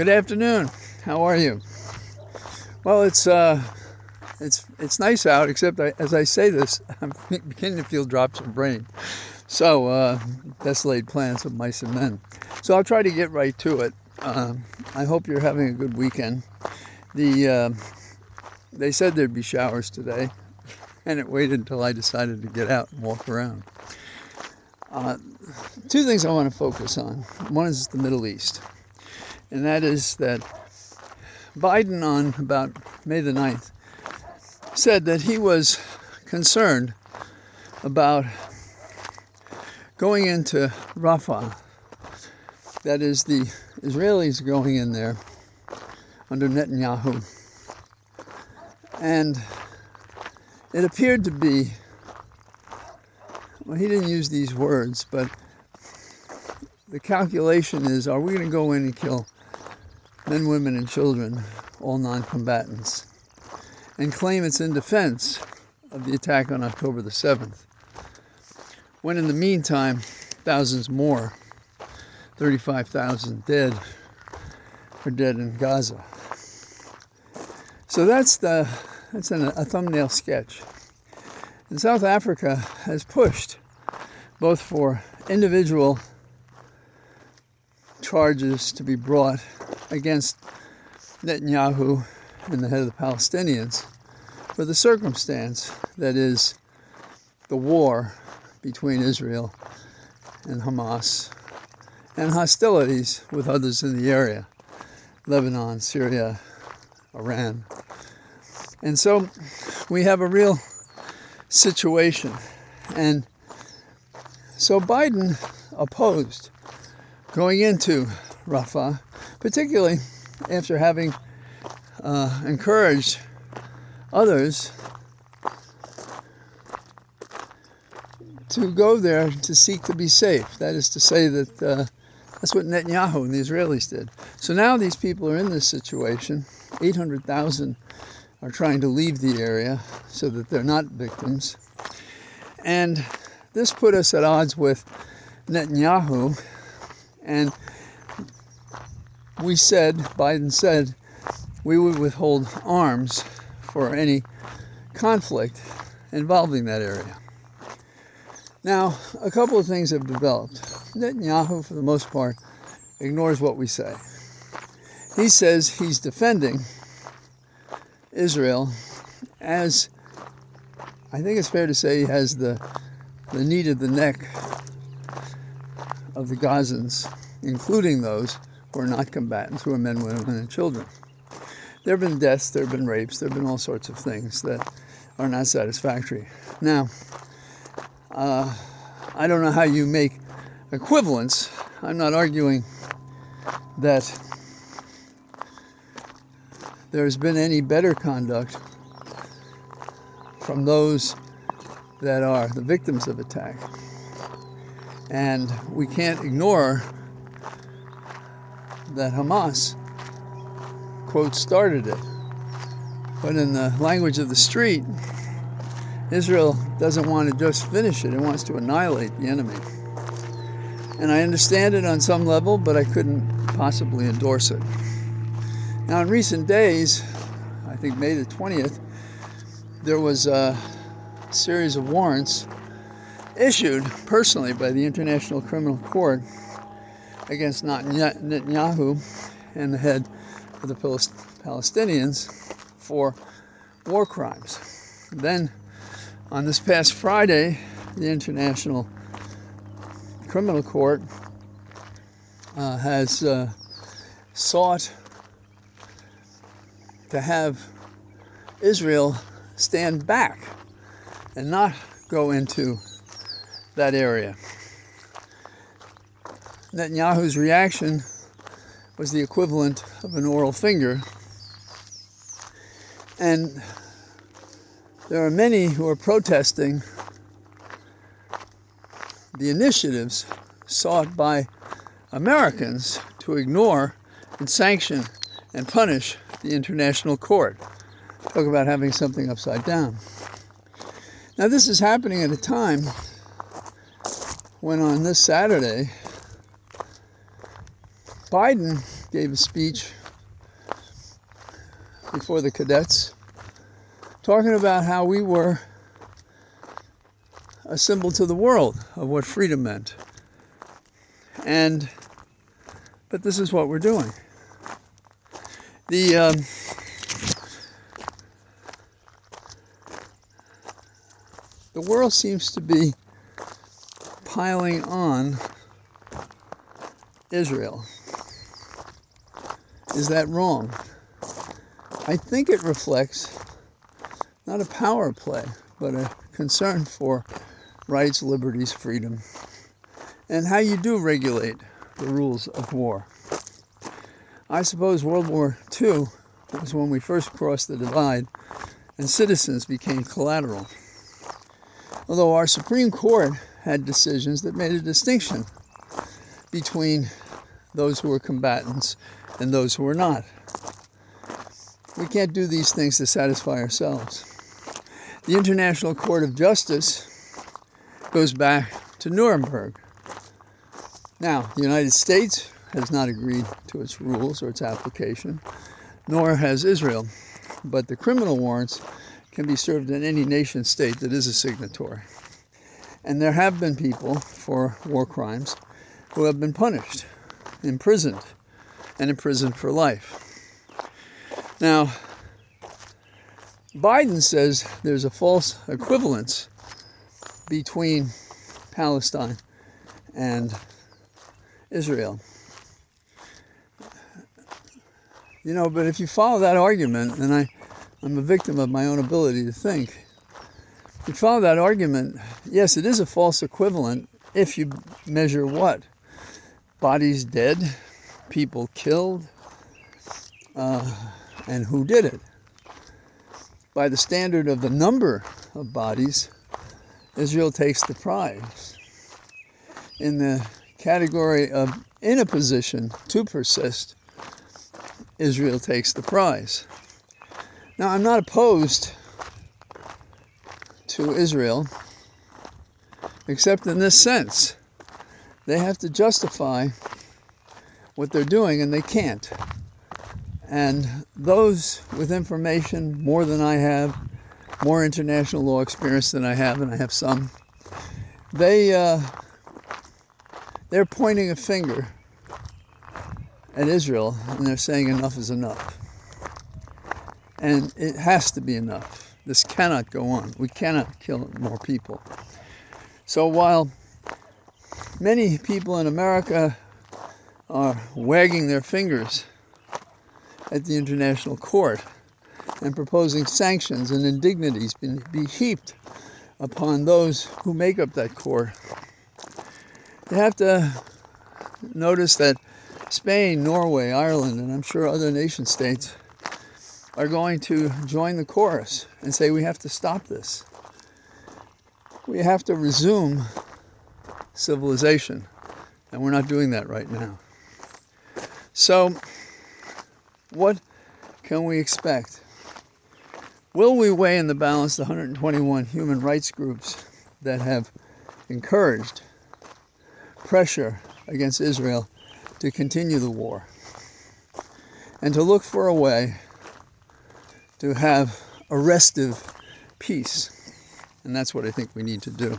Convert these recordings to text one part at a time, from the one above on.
Good afternoon. How are you? Well, it's nice out, except as I say this, I'm beginning to feel drops of rain. So, desolate plans of mice and men. So I'll try to get right to it. I hope you're having a good weekend. They said there'd be showers today, and it waited until I decided to get out and walk around. Two things I want to focus on. One is the Middle East, and that is that Biden on about May the 9th said that he was concerned about going into Rafah. That is, the Israelis going in there under Netanyahu. And it appeared to be, well, he didn't use these words, but the calculation is, are we going to go in and kill men, women, and children, all non-combatants, and claim it's in defense of the attack on October the 7th, when in the meantime, thousands more, 35,000 dead, are dead in Gaza. So that's a thumbnail sketch. And South Africa has pushed both for individual charges to be brought against Netanyahu and the head of the Palestinians for the circumstance that is the war between Israel and Hamas and hostilities with others in the area, Lebanon, Syria, Iran. And so we have a real situation. And so Biden opposed going into Rafah, particularly after having encouraged others to go there to seek to be safe. That is to say that that's what Netanyahu and the Israelis did. So now these people are in this situation. 800,000 are trying to leave the area so that they're not victims. And this put us at odds with Netanyahu. And Biden said, we would withhold arms for any conflict involving that area. Now, a couple of things have developed. Netanyahu, for the most part, ignores what we say. He says he's defending Israel as, I think it's fair to say, he has the need of the neck of the Gazans, including those who are not combatants, who are men, women, and children. There have been deaths, there have been rapes, there have been all sorts of things that are not satisfactory. Now, I don't know how you make equivalence. I'm not arguing that there's been any better conduct from those that are the victims of attack. And we can't ignore that Hamas, quote, started it. But in the language of the street, Israel doesn't want to just finish it. It wants to annihilate the enemy. And I understand it on some level, but I couldn't possibly endorse it. Now, in recent days, I think May the 20th, there was a series of warrants issued personally by the International Criminal Court against Netanyahu and the head of the Palestinians for war crimes. Then, on this past Friday, the International Criminal Court has sought to have Israel stand back and not go into that area. Netanyahu's reaction was the equivalent of an oral finger. And there are many who are protesting the initiatives sought by Americans to ignore and sanction and punish the International Court. Talk about having something upside down. Now, this is happening at a time when on this Saturday, Biden gave a speech before the cadets, talking about how we were a symbol to the world of what freedom meant. But this is what we're doing. The world seems to be piling on Israel. Is that wrong? I think it reflects not a power play, but a concern for rights, liberties, freedom, and how you do regulate the rules of war. I suppose World War II was when we first crossed the divide and citizens became collateral. Although our Supreme Court had decisions that made a distinction between those who were combatants and those who were not. We can't do these things to satisfy ourselves. The International Court of Justice goes back to Nuremberg. Now, the United States has not agreed to its rules or its application, nor has Israel. But the criminal warrants can be served in any nation state that is a signatory. And there have been people for war crimes who have been punished, imprisoned, and imprisoned for life. Now, Biden says there's a false equivalence between Palestine and Israel. You know, but if you follow that argument, and I'm a victim of my own ability to think, if you follow that argument, yes, it is a false equivalent if you measure what? Bodies dead, people killed, and who did it. By the standard of the number of bodies, Israel takes the prize. In the category of in a position to persist, Israel takes the prize. Now, I'm not opposed to Israel, except in this sense. They have to justify what they're doing, and they can't. And those with information more than I have, more international law experience than I have, and I have some, they're pointing a finger at Israel, and they're saying enough is enough. And it has to be enough. This cannot go on. We cannot kill more people. So while many people in America are wagging their fingers at the International Court and proposing sanctions and indignities be heaped upon those who make up that court, you have to notice that Spain, Norway, Ireland, and I'm sure other nation states are going to join the chorus and say we have to stop this. We have to resume civilization, and we're not doing that right now. So, what can we expect? Will we weigh in the balance the 121 human rights groups that have encouraged pressure against Israel to continue the war and to look for a way to have a restive peace? And that's what I think we need to do.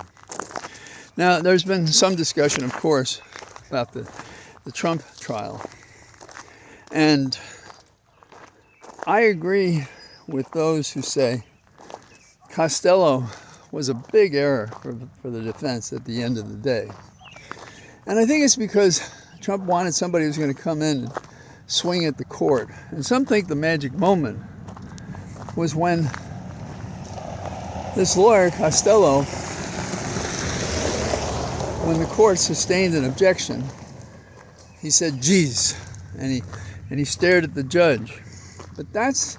Now, there's been some discussion, of course, about the Trump trial. And I agree with those who say Costello was a big error for the defense at the end of the day. And I think it's because Trump wanted somebody who's going to come in and swing at the court. And some think the magic moment was when this lawyer, Costello, when the court sustained an objection, he said, geez, and he stared at the judge. But that's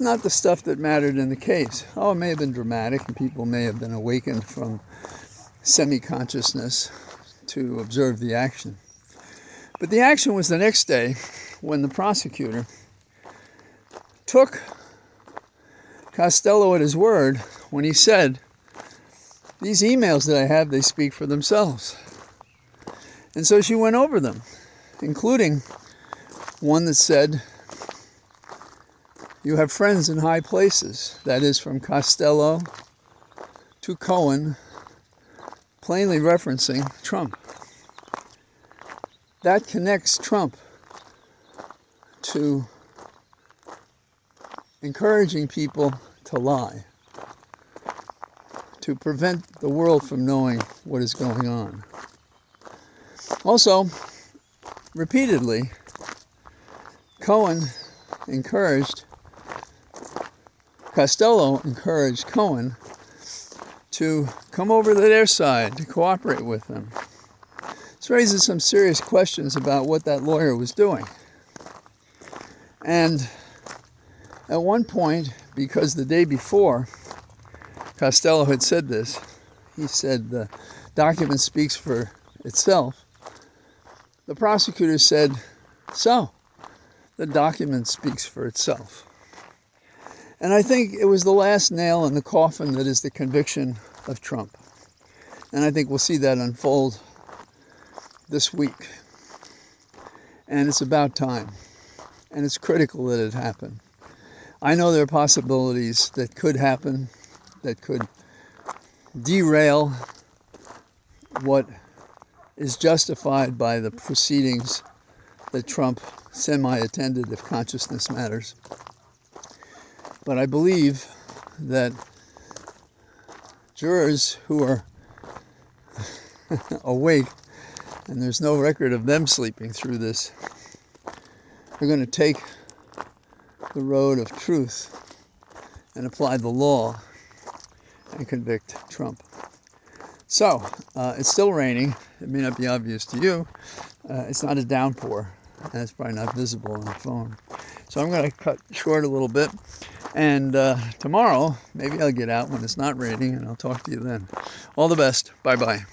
not the stuff that mattered in the case. Oh, it may have been dramatic, and people may have been awakened from semi-consciousness to observe the action. But the action was the next day when the prosecutor took Costello at his word when he said, these emails that I have, they speak for themselves. And so she went over them, including One that said, "You have friends in high places." That is from Costello to Cohen, plainly referencing Trump. That connects Trump to encouraging people to lie, to prevent the world from knowing what is going on. Also, repeatedly, Costello encouraged Cohen to come over to their side, to cooperate with them. This raises some serious questions about what that lawyer was doing. And at one point, because the day before Costello had said this, he said the document speaks for itself. The prosecutor said, "So, the document speaks for itself." And I think it was the last nail in the coffin that is the conviction of Trump. And I think we'll see that unfold this week. And it's about time. And it's critical that it happen. I know there are possibilities that could happen that could derail what is justified by the proceedings that Trump semi-attended, if consciousness matters. But I believe that jurors who are awake, and there's no record of them sleeping through this, are going to take the road of truth and apply the law and convict Trump. So, it's still raining. It may not be obvious to you. It's not a downpour, and it's probably not visible on the phone. So I'm going to cut short a little bit, and tomorrow, maybe I'll get out when it's not raining, and I'll talk to you then. All the best. Bye-bye.